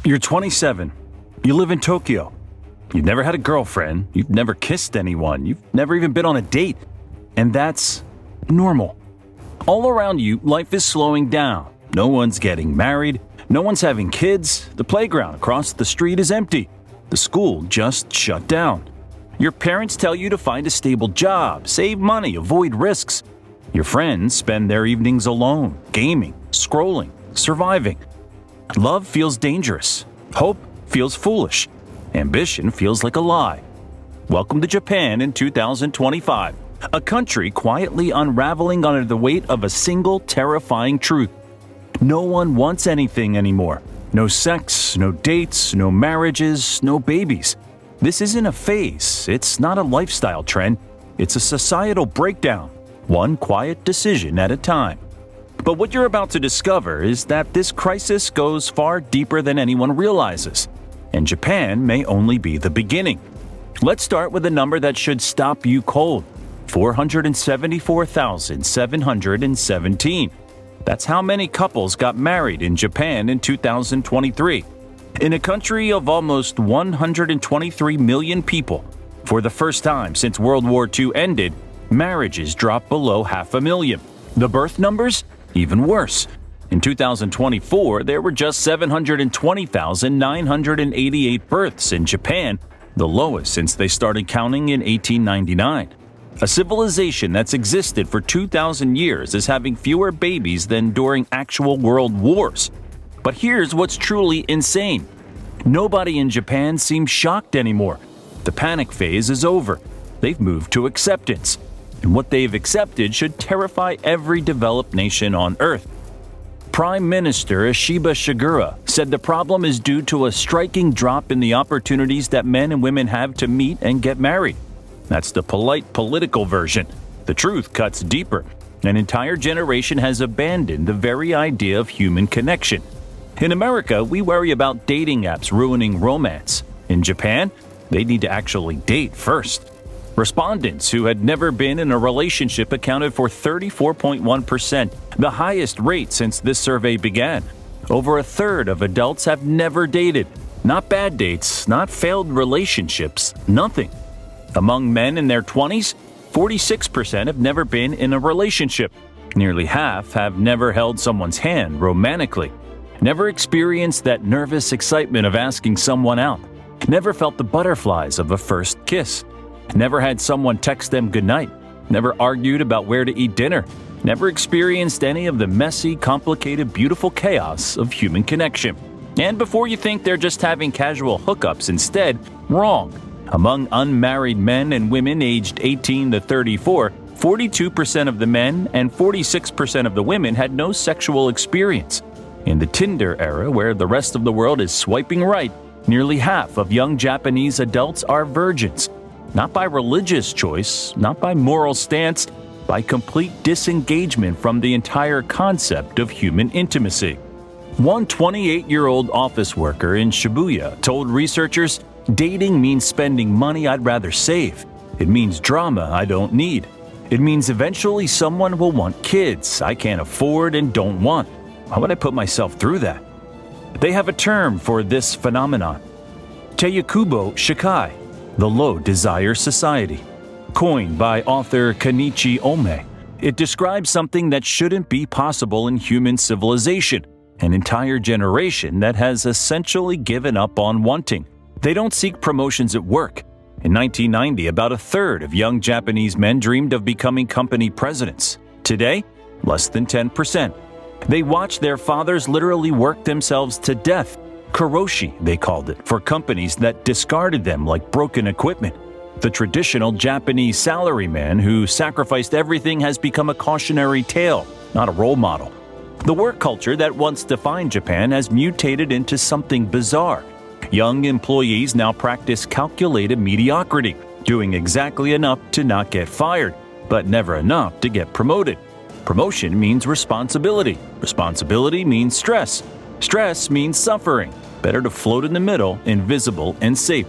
You're 27. You live in Tokyo. You've never had a girlfriend. You've never kissed anyone. You've never even been on a date. And that's normal. All around you, life is slowing down. No one's getting married. No one's having kids. The playground across the street is empty. The school just shut down. Your parents tell you to find a stable job, save money, avoid risks. Your friends spend their evenings alone, gaming, scrolling, surviving. Love feels dangerous. Hope feels foolish. Ambition feels like a lie. Welcome to Japan in 2025, a country quietly unraveling under the weight of a single terrifying truth. No one wants anything anymore. No sex, no dates, no marriages, no babies. This isn't a phase. It's not a lifestyle trend. It's a societal breakdown, one quiet decision at a time. But what you're about to discover is that this crisis goes far deeper than anyone realizes, and Japan may only be the beginning. Let's start with a number that should stop you cold: 474,717. That's how many couples got married in Japan in 2023. In a country of almost 123 million people, for the first time since World War II ended, marriages dropped below 500,000. The birth numbers? Even worse. In 2024, there were just 720,988 births in Japan, the lowest since they started counting in 1899. A civilization that's existed for 2,000 years is having fewer babies than during actual world wars. But here's what's truly insane. Nobody in Japan seems shocked anymore. The panic phase is over. They've moved to acceptance. And what they've accepted should terrify every developed nation on Earth. Prime Minister Ishiba Shigura said the problem is due to a striking drop in the opportunities that men and women have to meet and get married. That's the polite political version. The truth cuts deeper. An entire generation has abandoned the very idea of human connection. In America, we worry about dating apps ruining romance. In Japan, they need to actually date first. Respondents who had never been in a relationship accounted for 34.1%, the highest rate since this survey began. Over a third of adults have never dated. Not bad dates, not failed relationships, nothing. Among men in their 20s, 46% have never been in a relationship. Nearly half have never held someone's hand romantically. Never experienced that nervous excitement of asking someone out. Never felt the butterflies of a first kiss. Never had someone text them goodnight. Never argued about where to eat dinner. Never experienced any of the messy, complicated, beautiful chaos of human connection. And before you think they're just having casual hookups instead, wrong. Among unmarried men and women aged 18 to 34, 42% of the men and 46% of the women had no sexual experience. In the Tinder era, where the rest of the world is swiping right, nearly half of young Japanese adults are virgins. Not by religious choice, not by moral stance, by complete disengagement from the entire concept of human intimacy. One 28-year-old office worker in Shibuya told researchers, "Dating means spending money I'd rather save. It means drama I don't need. It means eventually someone will want kids I can't afford and don't want. Why would I put myself through that?" They have a term for this phenomenon: Teyakubo Shikai, the low desire society. Coined by author Kenichi Ome, it describes something that shouldn't be possible in human civilization, an entire generation that has essentially given up on wanting. They don't seek promotions at work. In 1990, about a third of young Japanese men dreamed of becoming company presidents. Today, less than 10%. They watched their fathers literally work themselves to death. Karoshi, they called it, for companies that discarded them like broken equipment. The traditional Japanese salaryman who sacrificed everything has become a cautionary tale, not a role model. The work culture that once defined Japan has mutated into something bizarre. Young employees now practice calculated mediocrity, doing exactly enough to not get fired, but never enough to get promoted. Promotion means responsibility. Responsibility means stress. Stress means suffering. Better to float in the middle, invisible and safe.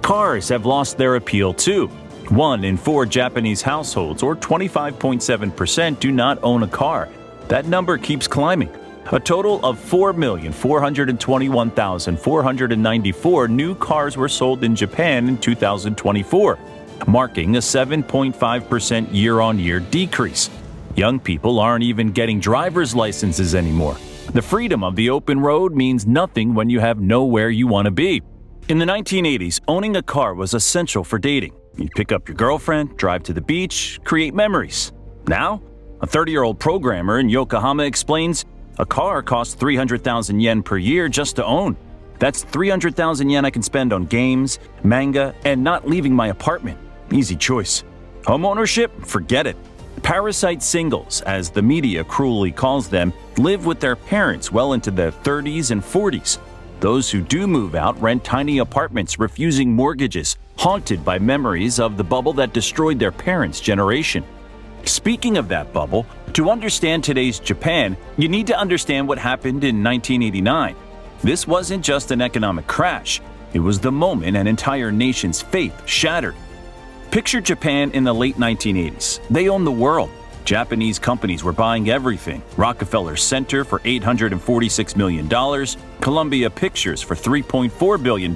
Cars have lost their appeal too. 1 in 4 Japanese households, or 25.7%, do not own a car. That number keeps climbing. A total of 4,421,494 new cars were sold in Japan in 2024, marking a 7.5% year-on-year decrease. Young people aren't even getting driver's licenses anymore. The freedom of the open road means nothing when you have nowhere you want to be. In the 1980s, owning a car was essential for dating. You'd pick up your girlfriend, drive to the beach, create memories. Now, a 30-year-old programmer in Yokohama explains, a car costs 300,000 yen per year just to own. That's 300,000 yen I can spend on games, manga, and not leaving my apartment. Easy choice. Home ownership? Forget it. Parasite singles, as the media cruelly calls them, live with their parents well into their 30s and 40s. Those who do move out rent tiny apartments, refusing mortgages, haunted by memories of the bubble that destroyed their parents' generation. Speaking of that bubble, to understand today's Japan, you need to understand what happened in 1989. This wasn't just an economic crash. It was the moment an entire nation's faith shattered. Picture Japan in the late 1980s. They owned the world. Japanese companies were buying everything. Rockefeller Center for $846 million, Columbia Pictures for $3.4 billion,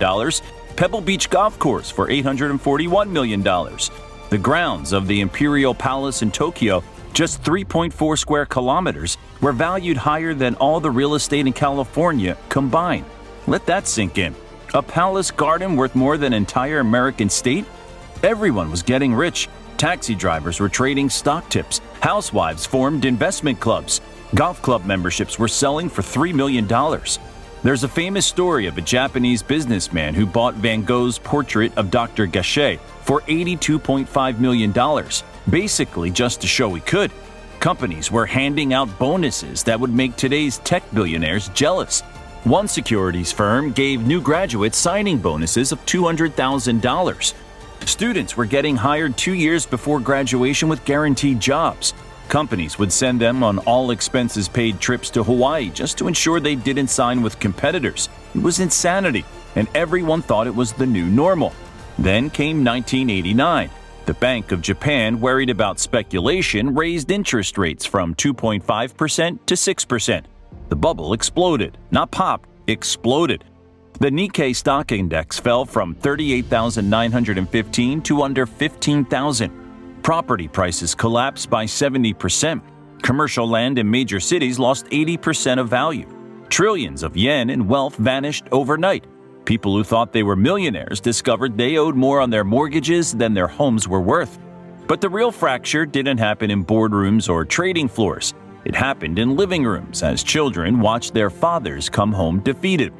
Pebble Beach Golf Course for $841 million. The grounds of the Imperial Palace in Tokyo, just 3.4 square kilometers, were valued higher than all the real estate in California combined. Let that sink in. A palace garden worth more than an entire American state? Everyone was getting rich. Taxi drivers were trading stock tips. Housewives formed investment clubs. Golf club memberships were selling for $3 million. There's a famous story of a Japanese businessman who bought Van Gogh's portrait of Dr. Gachet for $82.5 million, basically just to show he could. Companies were handing out bonuses that would make today's tech billionaires jealous. One securities firm gave new graduates signing bonuses of $200,000. Students were getting hired 2 years before graduation with guaranteed jobs. Companies would send them on all-expenses-paid trips to Hawaii just to ensure they didn't sign with competitors. It was insanity, and everyone thought it was the new normal. Then came 1989. The Bank of Japan, worried about speculation, raised interest rates from 2.5% to 6%. The bubble exploded. Not popped, exploded. The Nikkei stock index fell from 38,915 to under 15,000. Property prices collapsed by 70%. Commercial land in major cities lost 80% of value. Trillions of yen in wealth vanished overnight. People who thought they were millionaires discovered they owed more on their mortgages than their homes were worth. But the real fracture didn't happen in boardrooms or trading floors. It happened in living rooms as children watched their fathers come home defeated.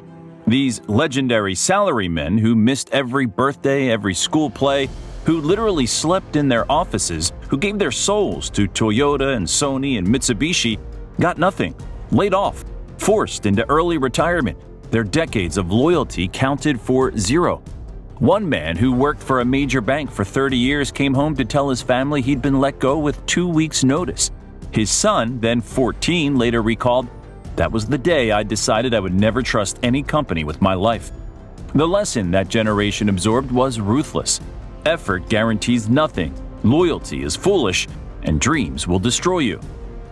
These legendary salarymen who missed every birthday, every school play, who literally slept in their offices, who gave their souls to Toyota and Sony and Mitsubishi, got nothing, laid off, forced into early retirement. Their decades of loyalty counted for zero. One man who worked for a major bank for 30 years came home to tell his family he'd been let go with 2 weeks' notice. His son, then 14, later recalled, "That was the day I decided I would never trust any company with my life." The lesson that generation absorbed was ruthless. Effort guarantees nothing, loyalty is foolish, and dreams will destroy you.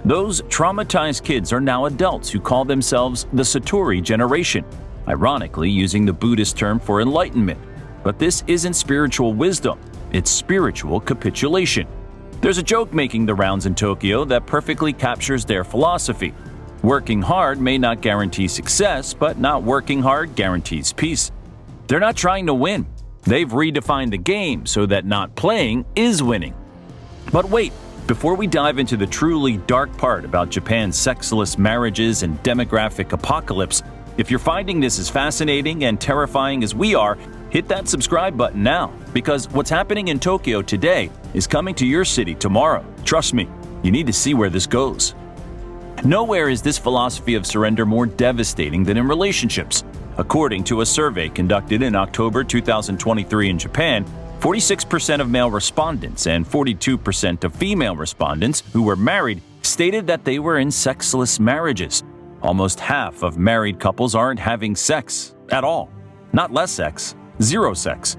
Those traumatized kids are now adults who call themselves the Satori generation, ironically using the Buddhist term for enlightenment. But this isn't spiritual wisdom, it's spiritual capitulation. There's a joke making the rounds in Tokyo that perfectly captures their philosophy. Working hard may not guarantee success, but not working hard guarantees peace. They're not trying to win. They've redefined the game so that not playing is winning. But wait, before we dive into the truly dark part about Japan's sexless marriages and demographic apocalypse, if you're finding this as fascinating and terrifying as we are, hit that subscribe button now, because what's happening in Tokyo today is coming to your city tomorrow. Trust me, you need to see where this goes. Nowhere is this philosophy of surrender more devastating than in relationships. According to a survey conducted in October 2023 in Japan, 46% of male respondents and 42% of female respondents who were married stated that they were in sexless marriages. Almost half of married couples aren't having sex at all. Not less sex, zero sex.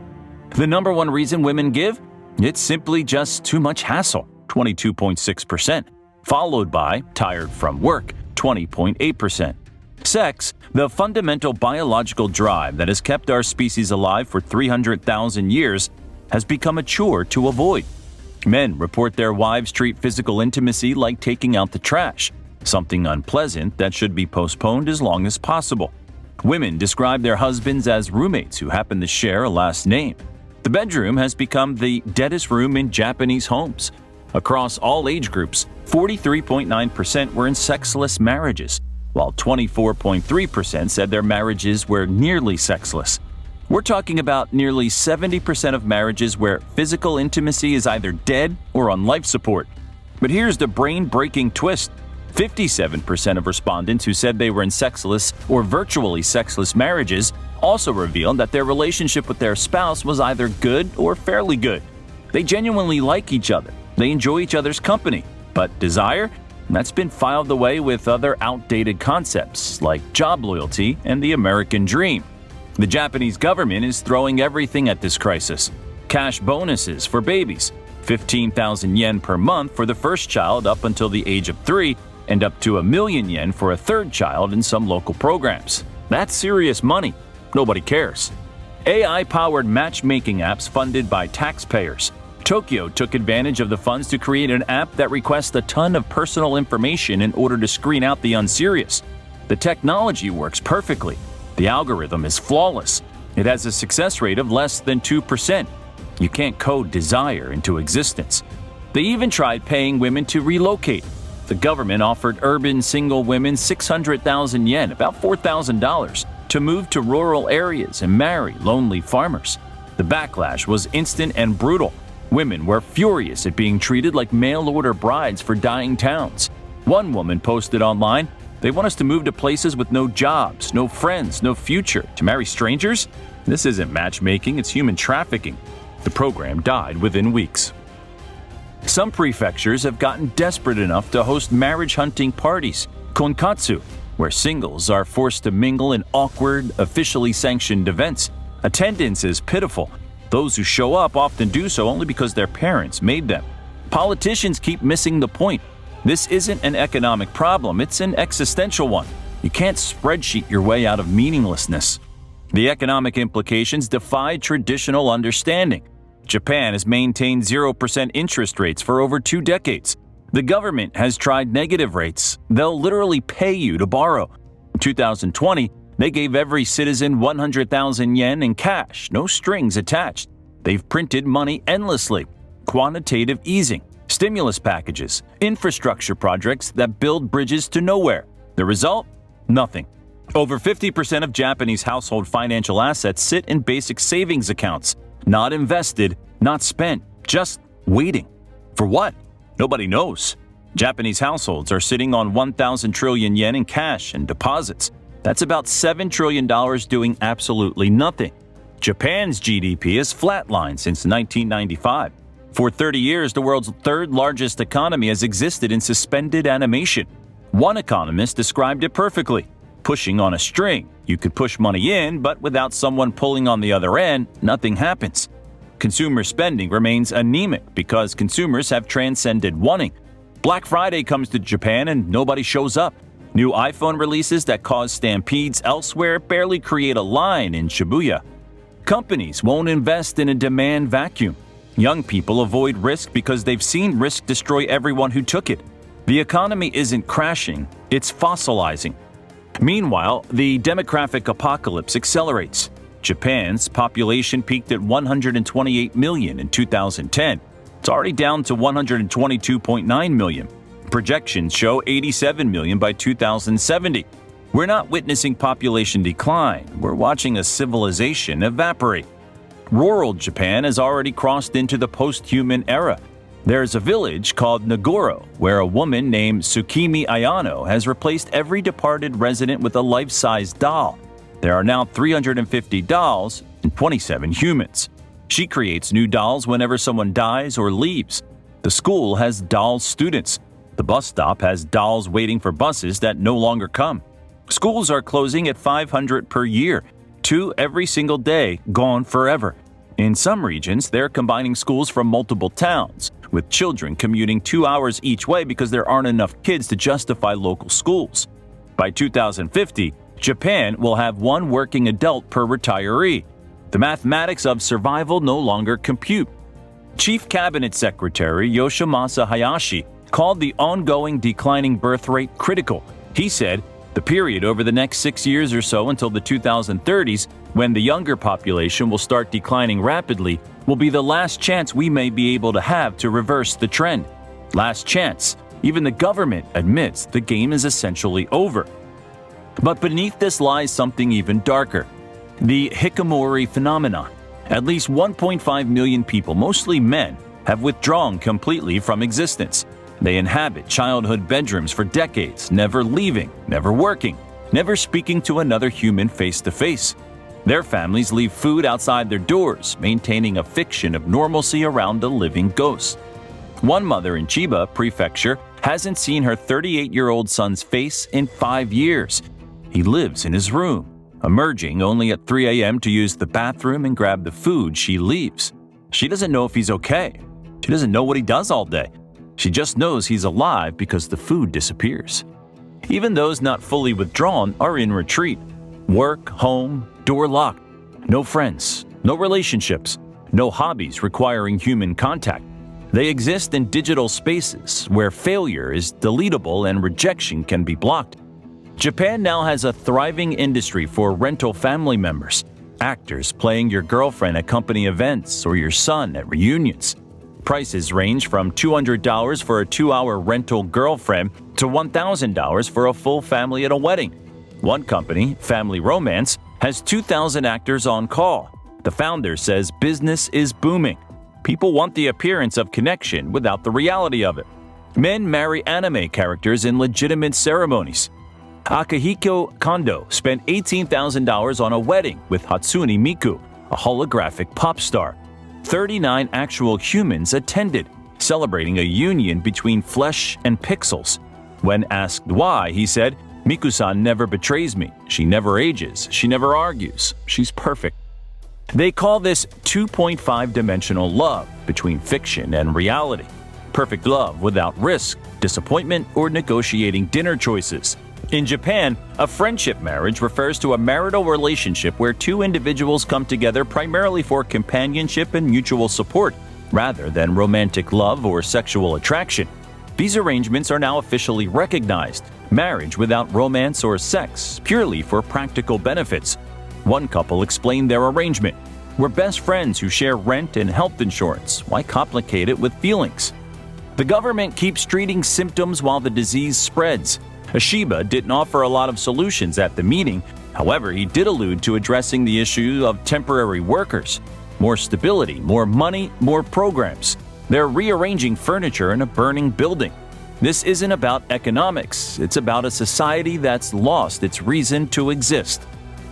The number one reason women give? It's simply just too much hassle, 22.6%, followed by tired from work, 20.8%. Sex, the fundamental biological drive that has kept our species alive for 300,000 years, has become a chore to avoid. Men report their wives treat physical intimacy like taking out the trash, something unpleasant that should be postponed as long as possible. Women describe their husbands as roommates who happen to share a last name. The bedroom has become the deadest room in Japanese homes. Across all age groups, 43.9% were in sexless marriages, while 24.3% said their marriages were nearly sexless. We're talking about nearly 70% of marriages where physical intimacy is either dead or on life support. But here's the brain-breaking twist. 57% of respondents who said they were in sexless or virtually sexless marriages also revealed that their relationship with their spouse was either good or fairly good. They genuinely like each other. They enjoy each other's company. But desire? That's been filed away with other outdated concepts like job loyalty and the American dream. The Japanese government is throwing everything at this crisis. Cash bonuses for babies, 15,000 yen per month for the first child up until the age of 3, and up to 1,000,000 yen for a third child in some local programs. That's serious money. Nobody cares. AI-powered matchmaking apps funded by taxpayers. Tokyo took advantage of the funds to create an app that requests a ton of personal information in order to screen out the unserious. The technology works perfectly. The algorithm is flawless. It has a success rate of less than 2%. You can't code desire into existence. They even tried paying women to relocate. The government offered urban single women 600,000 yen, about $4,000, to move to rural areas and marry lonely farmers. The backlash was instant and brutal. Women were furious at being treated like mail-order brides for dying towns. One woman posted online, "They want us to move to places with no jobs, no friends, no future. To marry strangers? This isn't matchmaking, it's human trafficking." The program died within weeks. Some prefectures have gotten desperate enough to host marriage-hunting parties, konkatsu, where singles are forced to mingle in awkward, officially sanctioned events. Attendance is pitiful. Those who show up often do so only because their parents made them. Politicians keep missing the point. This isn't an economic problem, it's an existential one. You can't spreadsheet your way out of meaninglessness. The economic implications defy traditional understanding. Japan has maintained 0% interest rates for over 2 decades. The government has tried negative rates. They'll literally pay you to borrow. In 2020, they gave every citizen 100,000 yen in cash, no strings attached. They've printed money endlessly. Quantitative easing, stimulus packages, infrastructure projects that build bridges to nowhere. The result? Nothing. Over 50% of Japanese household financial assets sit in basic savings accounts. Not invested, not spent, just waiting. For what? Nobody knows. Japanese households are sitting on 1,000 trillion yen in cash and deposits. That's about $7 trillion doing absolutely nothing. Japan's GDP has flatlined since 1995. For 30 years, the world's third largest economy has existed in suspended animation. One economist described it perfectly. Pushing on a string. You could push money in, but without someone pulling on the other end, nothing happens. Consumer spending remains anemic because consumers have transcended wanting. Black Friday comes to Japan and nobody shows up. New iPhone releases that cause stampedes elsewhere barely create a line in Shibuya. Companies won't invest in a demand vacuum. Young people avoid risk because they've seen risk destroy everyone who took it. The economy isn't crashing, it's fossilizing. Meanwhile, the demographic apocalypse accelerates. Japan's population peaked at 128 million in 2010. It's already down to 122.9 million. Projections show 87 million by 2070. We're not witnessing population decline, we're watching a civilization evaporate. Rural Japan has already crossed into the post-human era. There's a village called Nagoro, where a woman named Tsukimi Ayano has replaced every departed resident with a life-size doll. There are now 350 dolls and 27 humans. She creates new dolls whenever someone dies or leaves. The school has doll students. The bus stop has dolls waiting for buses that no longer come. Schools are closing at 500 per year, 2 every single day, gone forever. In some regions, they're combining schools from multiple towns, with children commuting 2 hours each way because there aren't enough kids to justify local schools. By 2050, Japan will have one working adult per retiree. The mathematics of survival no longer compute. Chief Cabinet Secretary Yoshimasa Hayashi called the ongoing declining birth rate critical. He said, "The period over the next 6 years or so until the 2030s, when the younger population will start declining rapidly, will be the last chance we may be able to have to reverse the trend. Last chance. Even the government admits the game is essentially over." But beneath this lies something even darker. The hikikomori phenomenon. At least 1.5 million people, mostly men, have withdrawn completely from existence. They inhabit childhood bedrooms for decades, never leaving, never working, never speaking to another human face to face. Their families leave food outside their doors, maintaining a fiction of normalcy around a living ghost. One mother in Chiba Prefecture hasn't seen her 38-year-old son's face in 5 years. He lives in his room, emerging only at 3 a.m. to use the bathroom and grab the food she leaves. She doesn't know if he's okay. She doesn't know what he does all day. She just knows he's alive because the food disappears. Even those not fully withdrawn are in retreat. Work, home, door locked. No friends, no relationships, no hobbies requiring human contact. They exist in digital spaces where failure is deletable and rejection can be blocked. Japan now has a thriving industry for rental family members, actors playing your girlfriend at company events or your son at reunions. Prices range from $200 for a 2-hour rental girlfriend to $1,000 for a full family at a wedding. One company, Family Romance, has 2,000 actors on call. The founder says business is booming. People want the appearance of connection without the reality of it. Men marry anime characters in legitimate ceremonies. Akihiko Kondo spent $18,000 on a wedding with Hatsune Miku, a holographic pop star. 39 actual humans attended, celebrating a union between flesh and pixels. When asked why, he said, "Miku-san never betrays me. She never ages. She never argues. She's perfect." They call this 2.5-dimensional love between fiction and reality. Perfect love without risk, disappointment, or negotiating dinner choices. In Japan, a friendship marriage refers to a marital relationship where two individuals come together primarily for companionship and mutual support, rather than romantic love or sexual attraction. These arrangements are now officially recognized. Marriage without romance or sex, purely for practical benefits. One couple explained their arrangement. "We're best friends who share rent and health insurance. Why complicate it with feelings?" The government keeps treating symptoms while the disease spreads. Ashiba didn't offer a lot of solutions at the meeting. However, he did allude to addressing the issue of temporary workers. More stability, more money, more programs. They're rearranging furniture in a burning building. This isn't about economics. It's about a society that's lost its reason to exist.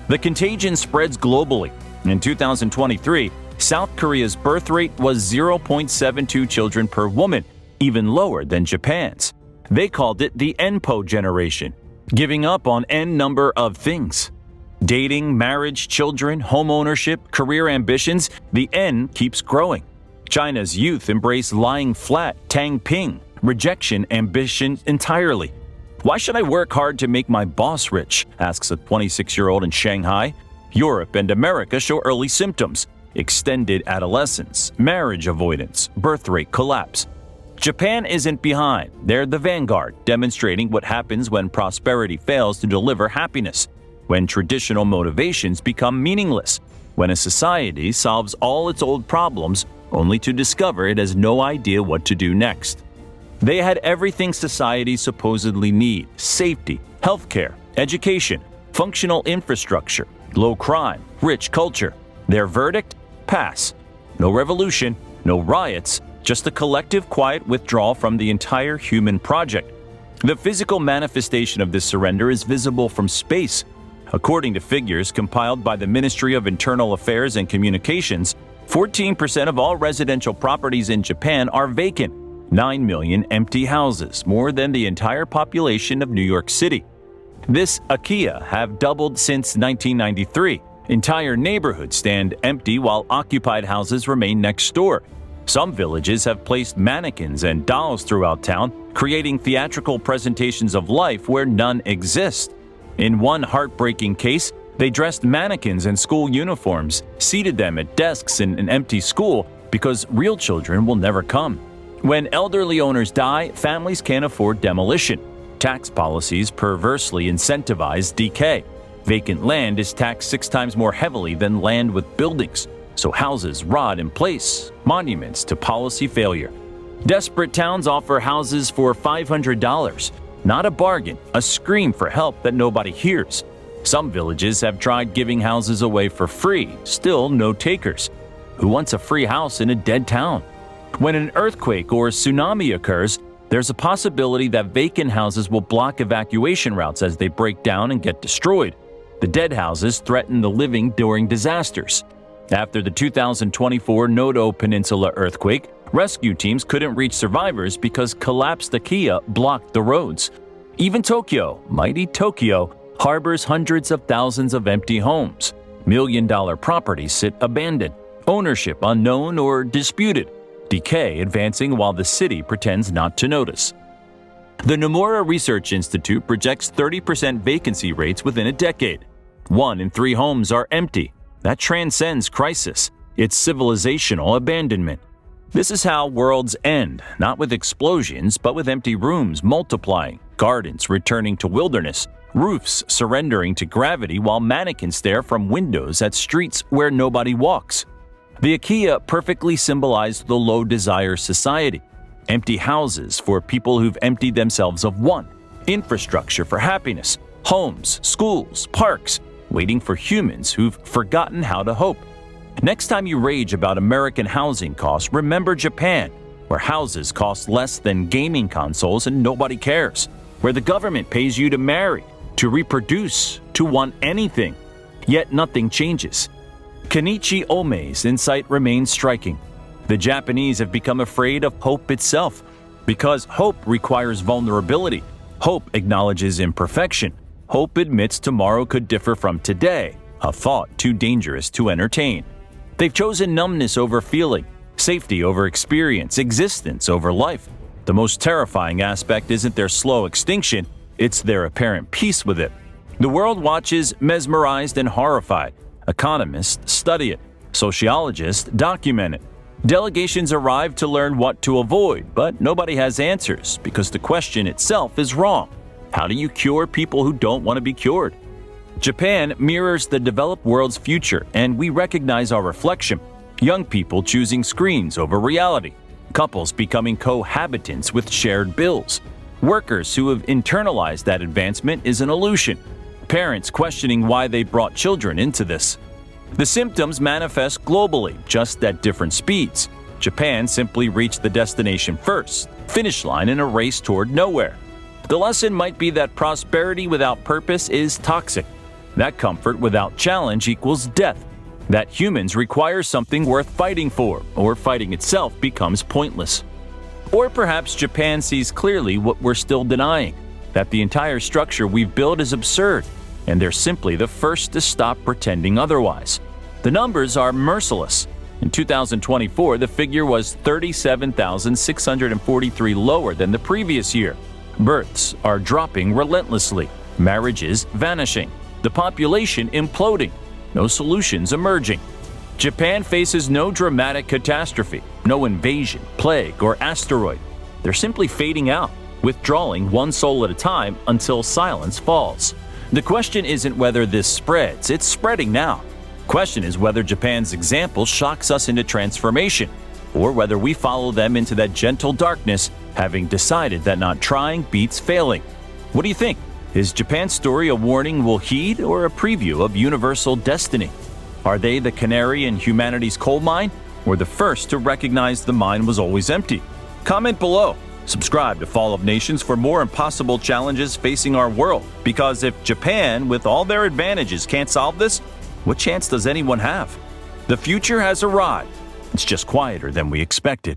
The contagion spreads globally. In 2023, South Korea's birth rate was 0.72 children per woman, even lower than Japan's. They called it the ENPO generation, giving up on N number of things. Dating, marriage, children, home ownership, career ambitions, the N keeps growing. China's youth embrace lying flat, tang ping, rejection ambition entirely. "Why should I work hard to make my boss rich?" asks a 26-year-old in Shanghai. Europe and America show early symptoms: extended adolescence, marriage avoidance, birth rate collapse. Japan isn't behind. They're the vanguard, demonstrating what happens when prosperity fails to deliver happiness, when traditional motivations become meaningless, when a society solves all its old problems only to discover it has no idea what to do next. They had everything society supposedly need: safety, healthcare, education, functional infrastructure, low crime, rich culture. Their verdict? Pass. No revolution, no riots, just a collective quiet withdrawal from the entire human project. The physical manifestation of this surrender is visible from space. According to figures compiled by the Ministry of Internal Affairs and Communications, 14% of all residential properties in Japan are vacant. 9 million empty houses, more than the entire population of New York City. This akiya have doubled since 1993. Entire neighborhoods stand empty while occupied houses remain next door. Some villages have placed mannequins and dolls throughout town, creating theatrical presentations of life where none exist. In one heartbreaking case, they dressed mannequins in school uniforms, seated them at desks in an empty school because real children will never come. When elderly owners die, families can't afford demolition. Tax policies perversely incentivize decay. Vacant land is taxed 6 times more heavily than land with buildings, so houses rot in place, monuments to policy failure. Desperate towns offer houses for $500. Not a bargain, a scream for help that nobody hears. Some villages have tried giving houses away for free, still no takers. Who wants a free house in a dead town? When an earthquake or tsunami occurs, there's a possibility that vacant houses will block evacuation routes as they break down and get destroyed. The dead houses threaten the living during disasters. After the 2024 Noto Peninsula earthquake, rescue teams couldn't reach survivors because collapsed IKEA blocked the roads. Even Tokyo, mighty Tokyo, harbors hundreds of thousands of empty homes. Million-dollar properties sit abandoned, ownership unknown or disputed, decay advancing while the city pretends not to notice. The Nomura Research Institute projects 30% vacancy rates within a decade. 1 in 3 homes are empty. That transcends crisis. It's civilizational abandonment. This is how worlds end, not with explosions, but with empty rooms multiplying, gardens returning to wilderness, roofs surrendering to gravity while mannequins stare from windows at streets where nobody walks. The IKEA perfectly symbolized the low-desire society. Empty houses for people who've emptied themselves of want, infrastructure for happiness, homes, schools, parks, waiting for humans who've forgotten how to hope. Next time you rage about American housing costs, remember Japan, where houses cost less than gaming consoles and nobody cares, where the government pays you to marry, to reproduce, to want anything, yet nothing changes. Kenichi Omei's insight remains striking. The Japanese have become afraid of hope itself, because hope requires vulnerability. Hope acknowledges imperfection. Hope admits tomorrow could differ from today, a thought too dangerous to entertain. They've chosen numbness over feeling, safety over experience, existence over life. The most terrifying aspect isn't their slow extinction, it's their apparent peace with it. The world watches mesmerized and horrified. Economists study it. Sociologists document it. Delegations arrive to learn what to avoid, but nobody has answers because the question itself is wrong. How do you cure people who don't want to be cured? Japan mirrors the developed world's future, and we recognize our reflection. Young people choosing screens over reality. Couples becoming cohabitants with shared bills. Workers who have internalized that advancement is an illusion. Parents questioning why they brought children into this. The symptoms manifest globally, just at different speeds. Japan simply reached the destination first, finish line in a race toward nowhere. The lesson might be that prosperity without purpose is toxic. That comfort without challenge equals death. That humans require something worth fighting for, or fighting itself becomes pointless. Or perhaps Japan sees clearly what we're still denying, that the entire structure we've built is absurd, and they're simply the first to stop pretending otherwise. The numbers are merciless. In 2024, the figure was 37,643 lower than the previous year. Births are dropping relentlessly, marriages vanishing, the population imploding, no solutions emerging. Japan faces no dramatic catastrophe, no invasion, plague, or asteroid. They're simply fading out, withdrawing one soul at a time until silence falls. The question isn't whether this spreads, it's spreading now. The question is whether Japan's example shocks us into transformation, or whether we follow them into that gentle darkness, having decided that not trying beats failing. What do you think? Is Japan's story a warning we'll heed or a preview of universal destiny? Are they the canary in humanity's coal mine, or the first to recognize the mine was always empty? Comment below. Subscribe to Fall of Nations for more impossible challenges facing our world, because if Japan, with all their advantages, can't solve this, what chance does anyone have? The future has arrived. It's just quieter than we expected.